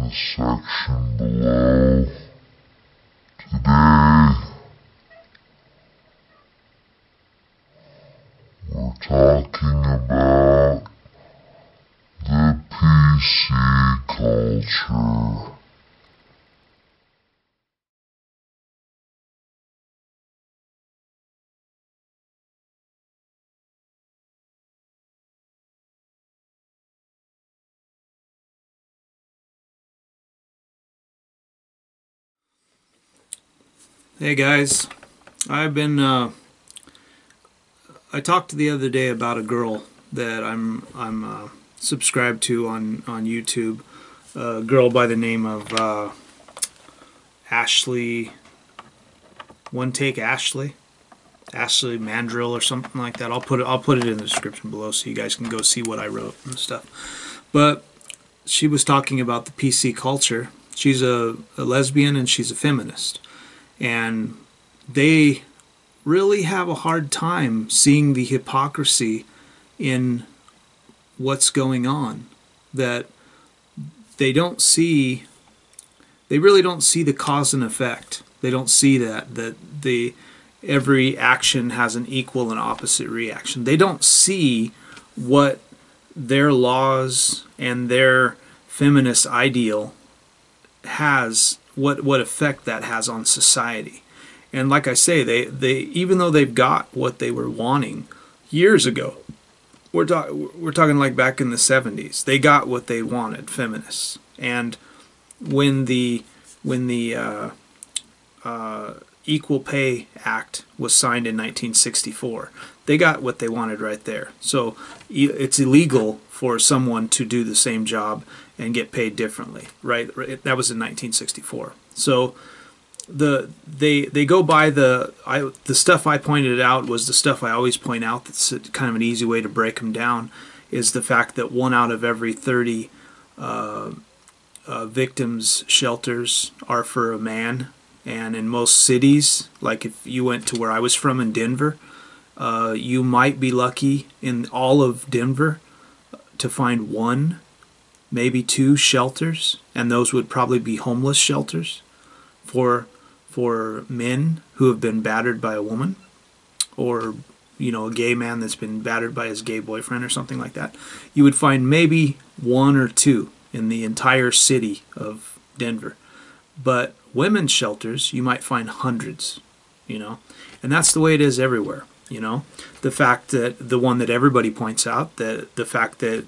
comment section below. Today, we're talking about the PC culture. Hey guys, I talked the other day about a girl that I'm subscribed to on YouTube, a girl by the name of Ashley, Ashley Mandrill or something like that. I'll put it in the description below so you guys can go see what I wrote and stuff. But she was talking about the PC culture. She's a lesbian and she's a feminist. And they really have a hard time seeing the hypocrisy in what's going on. That they really don't see the cause and effect. They don't see that every action has an equal and opposite reaction. They don't see what their laws and their feminist ideal has, what effect that has on society. And like I say, they even though they've got what they were wanting years ago, we're talking like back in the 70s, they got what they wanted, feminists. And when the Equal Pay Act was signed in 1964, they got what they wanted right there. So it's illegal for someone to do the same job and get paid differently, right? That was in 1964. So they go by the stuff I pointed out was the stuff I always point out. That's kind of an easy way to break them down. Is the fact that 1 out of every 30 victims shelters are for a man. And in most cities, like if you went to where I was from in Denver, you might be lucky in all of Denver to find 1, maybe 2 shelters, and those would probably be homeless shelters for men who have been battered by a woman, or a gay man that's been battered by his gay boyfriend or something like that. You would find maybe 1 or 2 in the entire city of Denver. But women's shelters, you might find hundreds, and that's the way it is everywhere. The fact that the one that everybody points out, that the fact that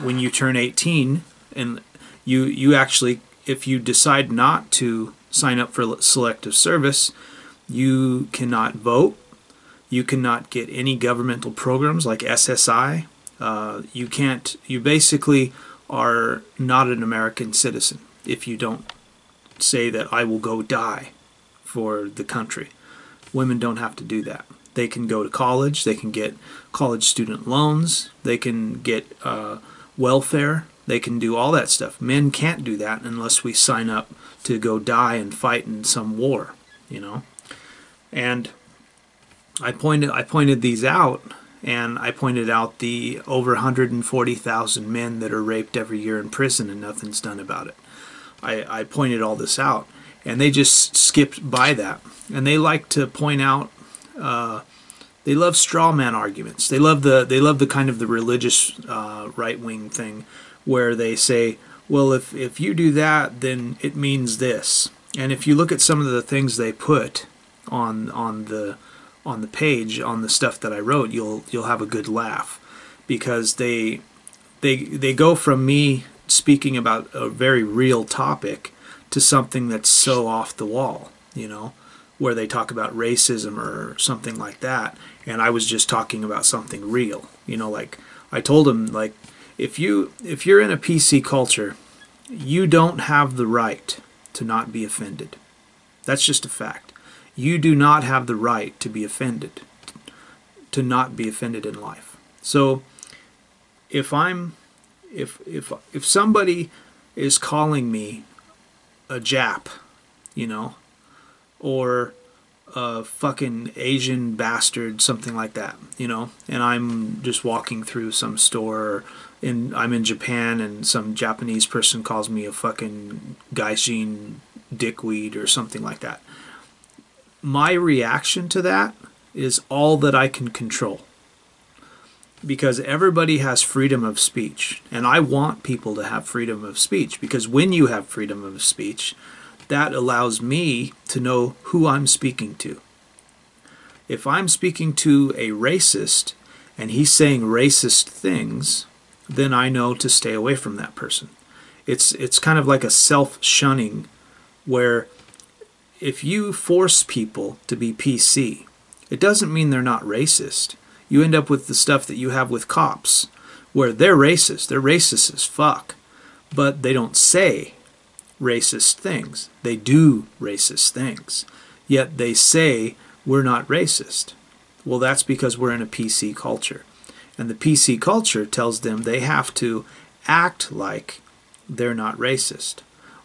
when you turn 18 and you actually, if you decide not to sign up for selective service, you cannot vote, you cannot get any governmental programs like SSI. You basically are not an American citizen if you don't say that I will go die for the country. Women don't have to do that. They can go to college, they can get college student loans, they can get welfare, they can do all that stuff. Men can't do that unless we sign up to go die and fight in some war, And I pointed these out, and I pointed out the over 140,000 men that are raped every year in prison and nothing's done about it. I pointed all this out, and they just skipped by that. And they like to point out, they love straw man arguments. They love the kind of the religious right wing thing, where they say, well, if you do that, then it means this. And if you look at some of the things they put on the page, on the stuff that I wrote, you'll have a good laugh, because they go from me speaking about a very real topic to something that's so off the wall, where they talk about racism or something like that, and I was just talking about something real. Like I told them, like, if you're in a PC culture, you don't have the right to not be offended. That's just a fact. You do not have the right to be offended, to not be offended in life. So if somebody is calling me a Jap, or a fucking Asian bastard, something like that, and I'm just walking through some store, I'm in Japan and some Japanese person calls me a fucking gaijin dickweed or something like that. My reaction to that is all that I can control. Because everybody has freedom of speech. And I want people to have freedom of speech. Because when you have freedom of speech, that allows me to know who I'm speaking to. If I'm speaking to a racist and he's saying racist things, then I know to stay away from that person. It's kind of like a self-shunning, where if you force people to be PC, it doesn't mean they're not racist. You end up with the stuff that you have with cops, where they're racist. They're racist as fuck, but they don't say racist things. They do racist things, yet they say we're not racist. Well, that's because we're in a PC culture. And the PC culture tells them they have to act like they're not racist.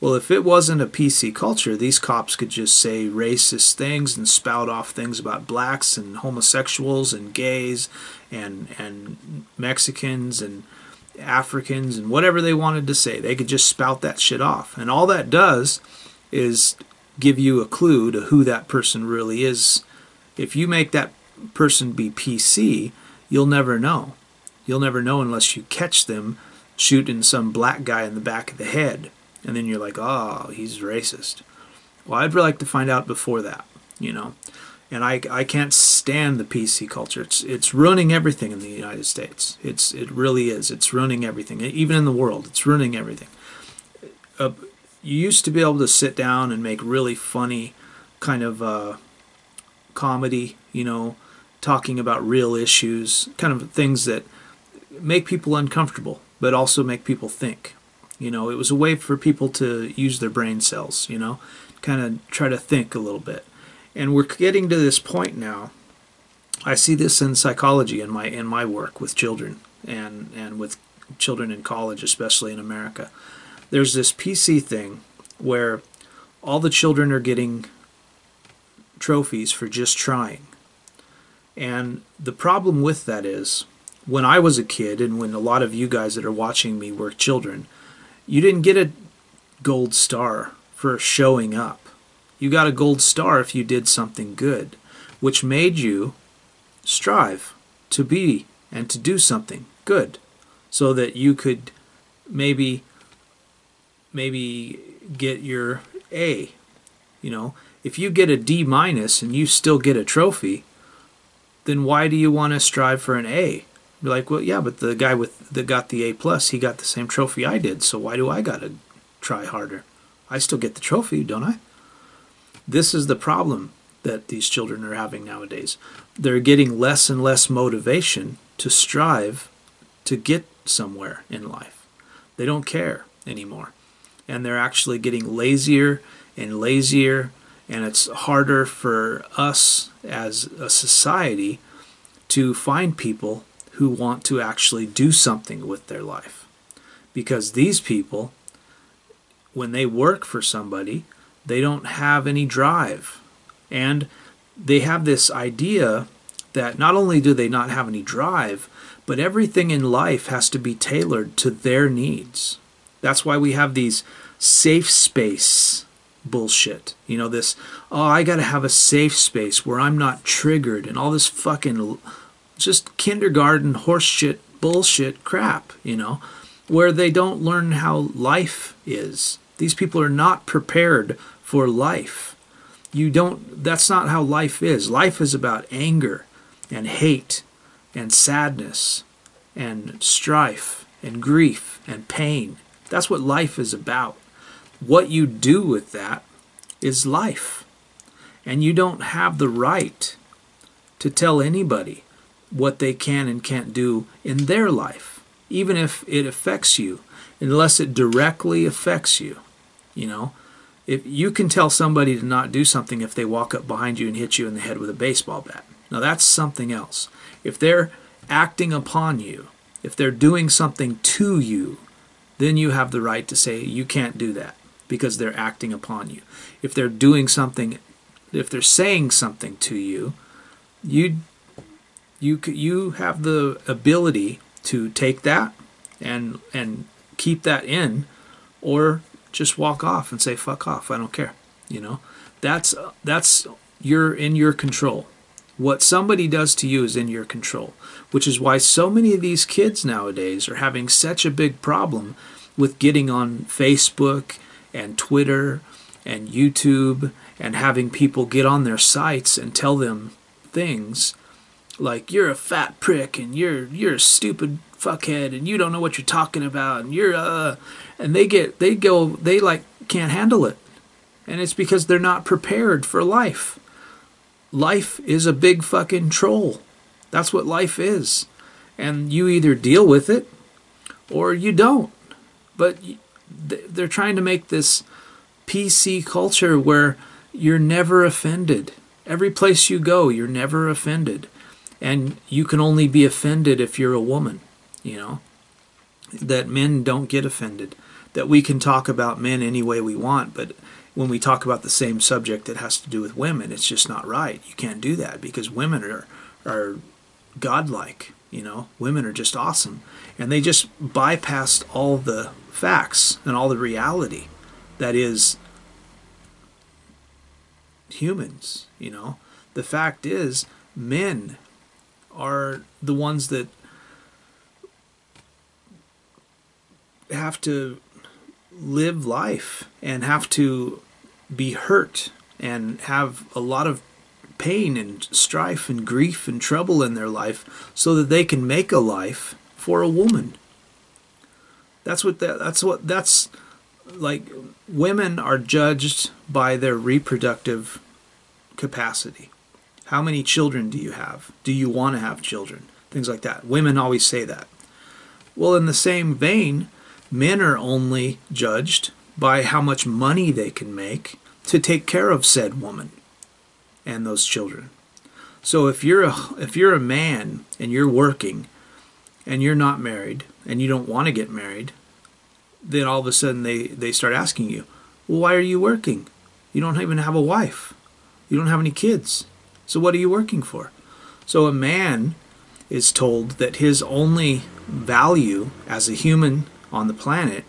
Well, if it wasn't a PC culture, these cops could just say racist things and spout off things about blacks and homosexuals and gays and Mexicans and Africans and whatever they wanted to say. They could just spout that shit off. And all that does is give you a clue to who that person really is. If you make that person be PC, you'll never know. You'll never know unless you catch them shooting some black guy in the back of the head. And then you're like, oh, he's racist. Well, I'd like to find out before that, you know. And I can't stand the PC culture. It's ruining everything in the United States. It really is. It's ruining everything. Even in the world, it's ruining everything. You used to be able to sit down and make really funny kind of comedy, you know, talking about real issues, kind of things that make people uncomfortable, but also make people think. You know, it was a way for people to use their brain cells, you know, kind of try to think a little bit. And we're getting to this point now. I see this in psychology in my work with children and with children in college, especially in America. There's this PC thing where all the children are getting trophies for just trying. And the problem with that is, when I was a kid, and when a lot of you guys that are watching me were children, you didn't get a gold star for showing up. You got a gold star if you did something good, which made you strive to be and to do something good, so that you could maybe get your A. You know, if you get a D minus and you still get a trophy, then why do you want to strive for an A? You're like, well, yeah, but the guy that got the A plus, he got the same trophy I did, so why do I got to try harder? I still get the trophy, don't I? This is the problem that these children are having nowadays. They're getting less and less motivation to strive to get somewhere in life. They don't care anymore. And they're actually getting lazier and lazier, and it's harder for us as a society to find people who want to actually do something with their life. Because these people, when they work for somebody, they don't have any drive. And they have this idea that not only do they not have any drive, but everything in life has to be tailored to their needs. That's why we have these safe space bullshit. You know, this, oh, I got to have a safe space where I'm not triggered, and all this fucking just kindergarten horseshit bullshit crap, you know, where they don't learn how life is. These people are not prepared for life. That's not how life is. Life is about anger and hate and sadness and strife and grief and pain. That's what life is about. What you do with that is life. And you don't have the right to tell anybody what they can and can't do in their life, even if it affects you, unless it directly affects you. You know, if you can tell somebody to not do something if they walk up behind you and hit you in the head with a baseball bat. Now that's something else. If they're acting upon you, if they're doing something to you, then you have the right to say you can't do that because they're acting upon you. If they're doing something, if they're saying something to you, you have the ability to take that and keep that in, or just walk off and say fuck off, I don't care. You know, that's you're in your control. What somebody does to you is in your control, which is why so many of these kids nowadays are having such a big problem with getting on Facebook and Twitter and YouTube and having people get on their sites and tell them things like you're a fat prick and you're a stupid fuckhead and you don't know what you're talking about and you're and they like can't handle it. And it's because they're not prepared for life. Life is a big fucking troll. That's what life is. And you either deal with it or you don't. But they're trying to make this PC culture where you're never offended. Every place you go, you're never offended. And you can only be offended if you're a woman, you know. That men don't get offended. That we can talk about men any way we want, but when we talk about the same subject that has to do with women, it's just not right. You can't do that because women are godlike, you know. Women are just awesome. And they just bypassed all the facts and all the reality that is humans, you know. The fact is, men are the ones that have to live life and have to be hurt and have a lot of pain and strife and grief and trouble in their life so that they can make a life for a woman. That's like, women are judged by their reproductive capacity. How many children do you have? Do you want to have children? Things like that. Women always say that. Well, in the same vein, men are only judged by how much money they can make to take care of said woman and those children. So if you're a man and you're working and you're not married and you don't want to get married, then all of a sudden they start asking you, well, why are you working? You don't even have a wife. You don't have any kids. So what are you working for? So a man is told that his only value as a human on the planet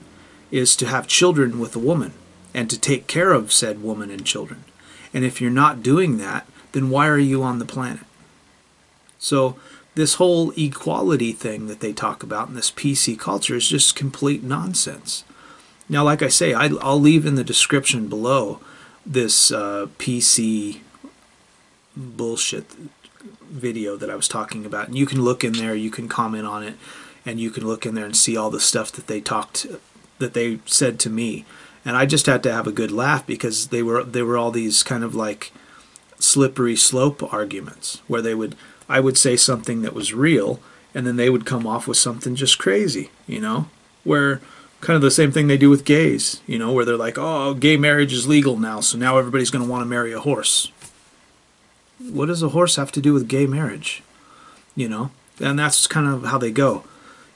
is to have children with a woman and to take care of said woman and children. And if you're not doing that, then why are you on the planet? So this whole equality thing that they talk about in this PC culture is just complete nonsense. Now, like I say, I'll leave in the description below this PC bullshit video that I was talking about, and you can look in there, you can comment on it, and you can look in there and see all the stuff that they said to me. And I just had to have a good laugh because they were all these kind of like slippery slope arguments where I would say something that was real and then they would come off with something just crazy, you know, where kind of the same thing they do with gays, you know, where they're like, oh, gay marriage is legal now, so now everybody's going to want to marry a horse. What does a horse have to do with gay marriage? You know, and that's kind of how they go.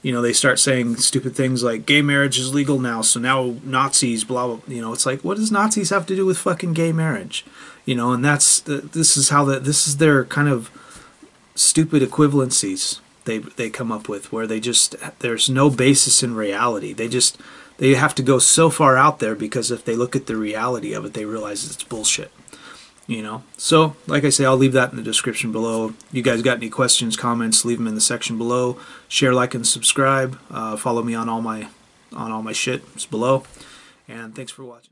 You know, they start saying stupid things like gay marriage is legal now, so now Nazis, blah, blah, you know, it's like, what does Nazis have to do with fucking gay marriage? You know, and this is their kind of stupid equivalencies they come up with, where there's no basis in reality. They have to go so far out there because if they look at the reality of it, they realize it's bullshit. You know, so like I say, I'll leave that in the description below. You guys got any questions, comments, leave them in the section below. Share, like, and subscribe. Follow me on all my shit. It's below. And thanks for watching.